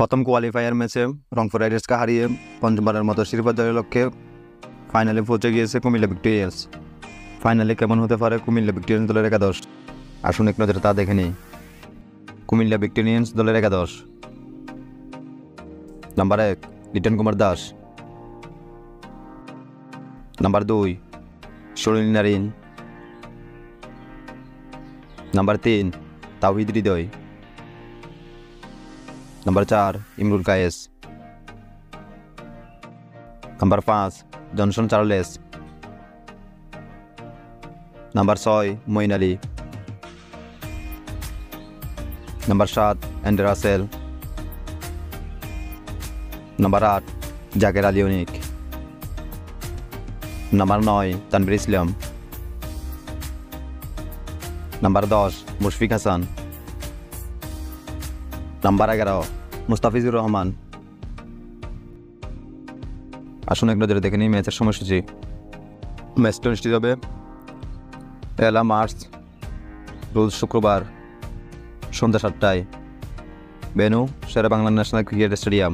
প্রথম কোয়ালিফায়ার ম্যাচে রংপুর রাইডার্সকে হারিয়ে পঞ্চমবারের মতো শিরোপা জয়ের লক্ষ্যে ফাইনালে পৌঁছে গিয়েছে কুমিল্লা ভিক্টোরিয়ান্স। ফাইনালে কেমন হতে পারে কুমিল্লা ভিক্টোরিয়ান্স দলের একাদশ, আসুন এক নজরে তা দেখে নিই। কুমিল্লা ভিক্টোরিয়ান্স দলের একাদশ: number 1 Liton Kumar Das, number 2 Sunil Narine, number 3 Towhid Hridoy, number 4 Imrul Kayes, number 5 Johnson Charles, number 6 Moeen Ali, number 7 Andre Russell, number 8 Jaker Ali Anik, number 9 Tanvir Islam, number 10 Mushfik Hasan, number 11 Mustafizur Rahman. আসুন এক নজরে দেখে নিই ম্যাচের সময়সূচি। ম্যাচটি অনুষ্ঠিত হবে 1 মার্চ রোজ শুক্রবার সন্ধ্যা 7টায়। Venue Sher-e-Bangla national cricket stadium.